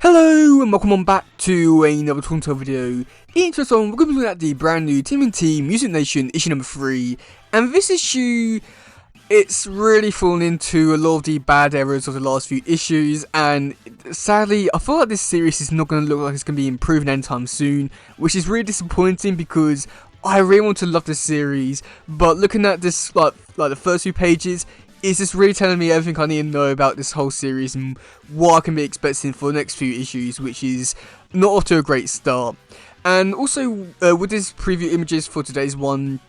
Hello and welcome on back to another Toronto video. In this one, we're going to be looking at the brand new TMNT Mutant Nation issue number 3. And this issue, it's really fallen into a lot of the bad errors of the last few issues. And sadly, I feel like this series is not going to look like it's going to be improving anytime soon. Which is really disappointing because I really want to love this series. But looking at this, like the first few pages, it's just really telling me everything I need to know about this whole series and what I can be expecting for the next few issues, which is not off to a great start. And also, with these preview images for today's one,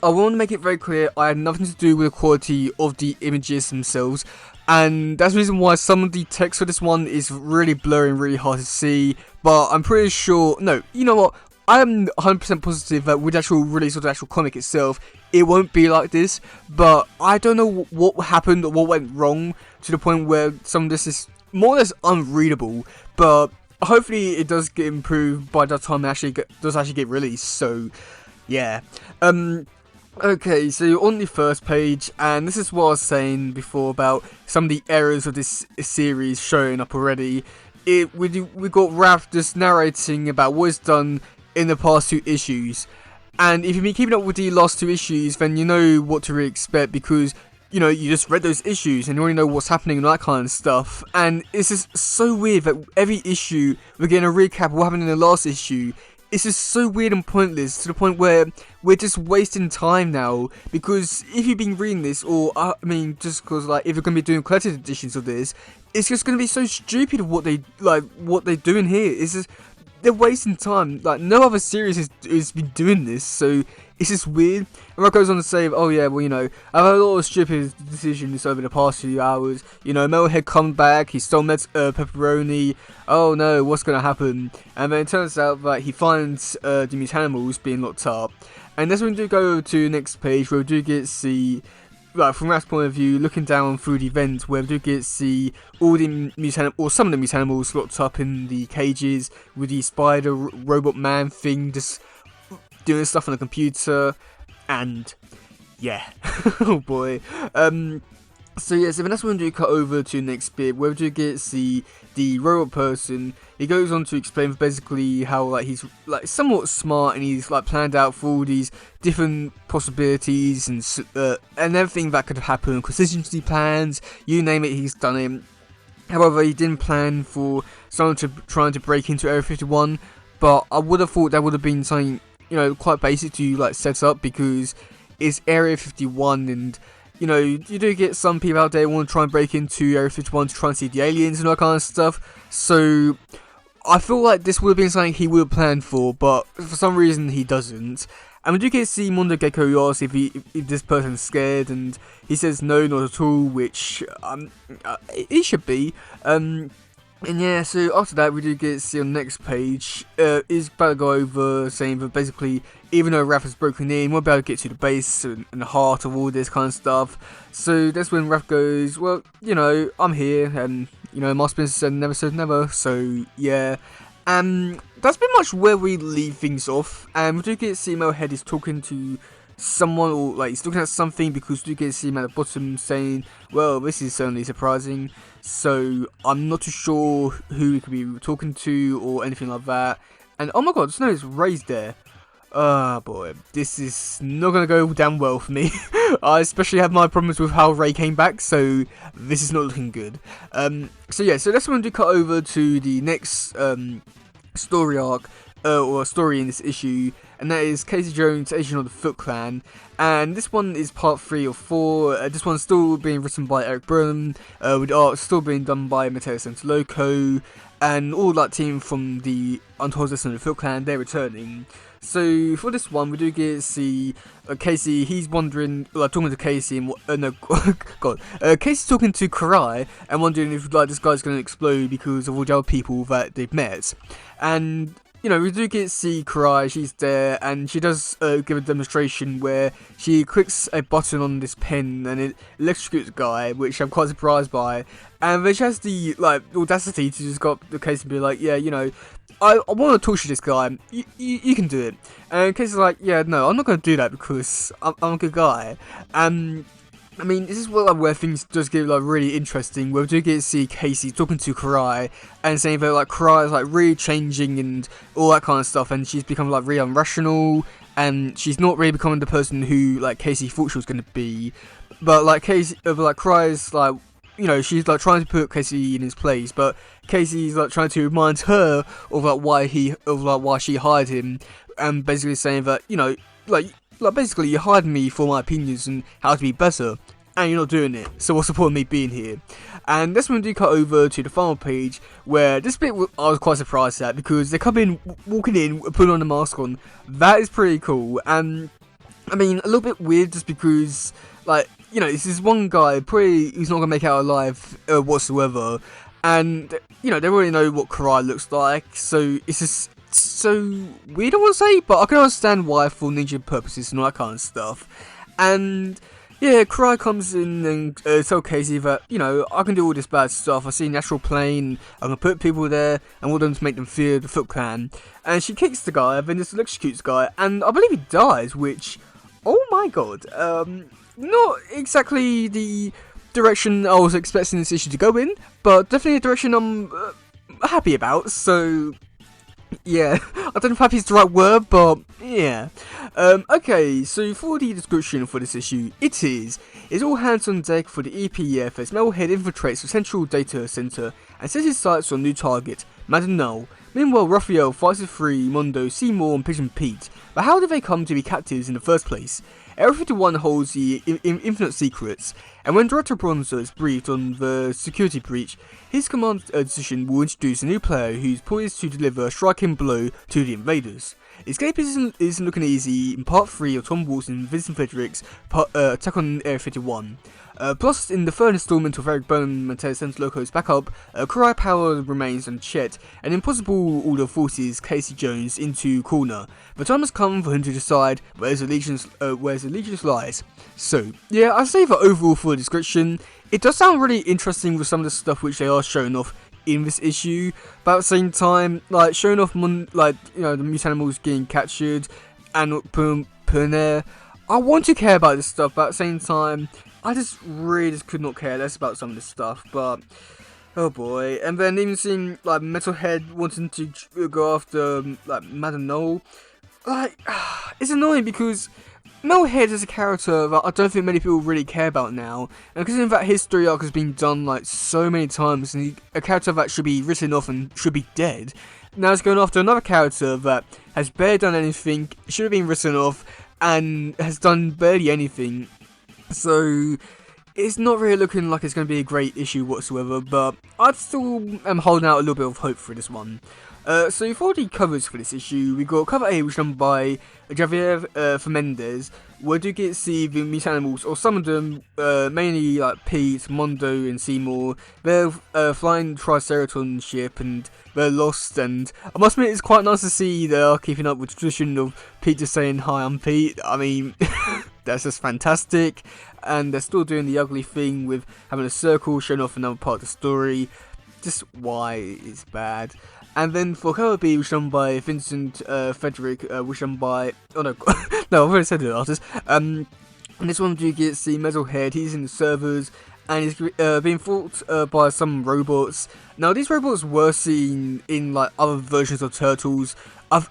I want to make it very clear I had nothing to do with the quality of the images themselves, and that's the reason why some of the text for this one is really blurry and really hard to see, but I'm pretty sure, no, you know what, I am 100% positive that with the actual release of the actual comic itself, it won't be like this, but I don't know what happened or what went wrong to the point where some of this is more or less unreadable, but hopefully it does get improved by the time it does actually get released, so yeah. Okay, so on the first page, and this is what I was saying before about some of the errors of this series showing up already. We got Raph just narrating about what is done in the past 2 issues, and if you've been keeping up with the last 2 issues, then you know what to really expect because you know you just read those issues and you already know what's happening and that kind of stuff. And it's just so weird that every issue we're getting a recap of what happened in the last issue. It's just so weird and pointless to the point where we're just wasting time now. Because if you've been reading this, or I mean, just because like if you're gonna be doing collected editions of this, it's just gonna be so stupid of what they're doing here. It's just they're wasting time. Like no other series has been doing this, so it's just weird. And Rock goes on to say, oh yeah, well you know, I've had a lot of stupid decisions over the past few hours. You know, Metalhead come back, he stole pepperoni. Oh no, what's gonna happen? And then it turns out that he finds the mutanimals being locked up. And that's when we do go to the next page where we do get to see, like from Raph's point of view, looking down through the event, where we do get to see all the some of the mutanimals locked up in the cages with the spider robot man thing just doing stuff on the computer, and yeah, oh boy. So yeah, so then that's when we do cut over to the next bit where we do get to see the robot person. He goes on to explain basically how like he's like somewhat smart and he's like planned out for all these different possibilities and everything that could have happened, contingency plans, you name it, he's done it. However, he didn't plan for someone trying to break into Area 51, but I would have thought that would have been something, you know, quite basic to like set up because it's Area 51 and you know, you do get some people out there who want to try and break into Area 51 to try and see the aliens and all that kind of stuff. So I feel like this would have been something he would have planned for, but for some reason he doesn't. And we do get to see Mondo Gecko ask if this person's scared, and he says no, not at all, which he should be. And yeah, so after that we do get to see on the next page, is about to go over saying that basically even though Raph has broken in, we'll be able to get to the base and the heart of all this kind of stuff. So that's when Raph goes, well, you know, I'm here, and you know, Mark Spencer said never, so yeah. That's pretty much where we leave things off, and we do get to see Metalhead is talking to someone, or like he's looking at something, because we do get to see him at the bottom saying, well, this is certainly surprising. So I'm not too sure who he could be talking to or anything like that. And oh my god, there's no raised there. Oh boy, this is not going to go down well for me. I especially have my problems with how Ray came back, so this is not looking good. So yeah, so that's when we cut over to the next story arc, or story in this issue, and that is Casey Jones, Agent of the Foot Clan. And this one is part 3 of 4. This one's still being written by Eric Burnham, with art still being done by Matteo Santalocco, and all that team from the Untold Destiny of the Foot Clan, they're returning. So for this one, we do get to see Casey. He's wondering, like talking to Casey, and Casey's talking to Karai and wondering if like this guy's going to explode because of all the other people that they've met. And you know, we do get to see Karai, she's there, and she does give a demonstration where she clicks a button on this pen and it electrocutes the guy, which I'm quite surprised by. And then she has the like audacity to just go up the case and be like, yeah, you know, I want to torture this guy, you can do it. And Casey's like, yeah, no, I'm not going to do that because I'm a good guy. And I mean, this is where things does get really interesting. Where we do get to see Casey talking to Karai and saying that Karai is really changing and all that kind of stuff, and she's become really irrational, and she's not really becoming the person who Casey thought she was going to be. But Casey, Karai is she's trying to put Casey in his place, but Casey's trying to remind her of why she hired him, and basically saying that basically you hired me for my opinions and how to be better, and you're not doing it, so what's the point of me being here? And that's when we do cut over to the final page, where this bit I was quite surprised at, because they come in, walking in, putting on a mask on. That is pretty cool, and I mean, a little bit weird just because, this is one guy, who's not going to make it out alive whatsoever, and, they already know what Karai looks like, so it's just so weird, I want to say, but I can understand why for ninja purposes and all that kind of stuff. And yeah, Karai comes in and tells Casey that, I can do all this bad stuff. I see an astral plane, I can put people there and want them to make them fear the Foot Clan. And she kicks the guy, then just electrocutes the guy, and I believe he dies, which, oh my god, not exactly the direction I was expecting this issue to go in, but definitely a direction I'm happy about, so yeah, I don't know if happy is the right word, but yeah. Okay, so for the description for this issue, it's all hands on deck for the EPF as Metalhead infiltrates the central data center and sets his sights on a new target, Madden Null. Meanwhile, Raphael fights with Free, Mondo, Seymour and Pigeon Pete, but how did they come to be captives in the first place? Area 51 holds the infinite secrets, and when Director Bronzer is briefed on the security breach, his command decision will introduce a new player who's poised to deliver a striking blow to the invaders. Escape isn't looking easy in part 3 of Tom Waltz and Vincent Frederick's Attack on Area 51. Plus, in the third installment of Eric Bone and Ted Loco's backup, Karai power remains unchecked, and Impossible Order forces Casey Jones into corner. The time has come for him to decide where his allegiance lies. So, yeah, I say that overall for the description, it does sound really interesting with some of the stuff which they are showing off in this issue, but at the same time, showing off the mutant animals getting captured and put in there. I want to care about this stuff, but at the same time, I just really could not care less about some of this stuff, but oh boy. And then even seeing Metalhead wanting to go after Madden Null, it's annoying because Metalhead is a character that I don't think many people really care about now, and because that history arc has been done so many times, and a character that should be written off and should be dead, now it's going after another character that has barely done anything, should have been written off, and has done barely anything. So it's not really looking like it's going to be a great issue whatsoever, but I still am holding out a little bit of hope for this one. So for the covers for this issue, we got cover A, which is done by Javier Fernandez, where we do get to see the mutant animals, or some of them, mainly Pete, Mondo and Seymour. They're flying the Triceraton ship and they're lost, and I must admit it's quite nice to see they are keeping up with the tradition of Pete just saying, "Hi, I'm Pete." I mean, that's just fantastic, and they're still doing the ugly thing with having a circle showing off another part of the story. Just why it's bad. And then for cover B, which is done by Vincent Frederick, which is done by... Oh no, no, I've already said the artist. And this one you get to see Metalhead, he's in the servers, and he's being fought by some robots. Now, these robots were seen in other versions of Turtles,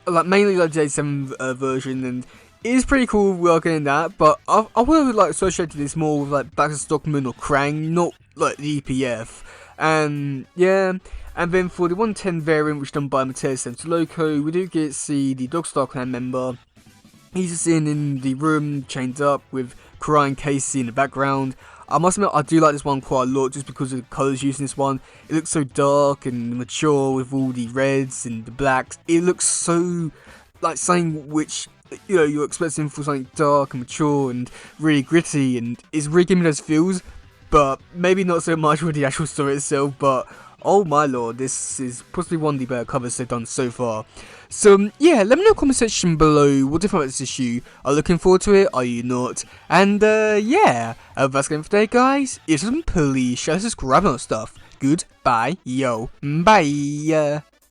mainly the J7 version, and it is pretty cool we are getting that, but I would have associated this more with Baxter Stockman or Krang, not the EPF. And yeah, and then for the 110 variant, which is done by Mateus Loco, we do get to see the Dogstar Clan member. He's just in the room, chained up, with Karai and Casey in the background. I must admit, I do like this one quite a lot, just because of the colours used in this one. It looks so dark and mature, with all the reds and the blacks. It looks so like something which, you're expecting for something dark and mature and really gritty, and it's really giving me those feels. But maybe not so much with the actual story itself, but oh my lord, this is possibly one of the better covers they've done so far. So yeah, let me know in the comment section below what do you think about this issue. Are you looking forward to it? Are you not? And yeah, that's going for today, guys. If you please share, subscribe and stuff. Goodbye, yo, bye.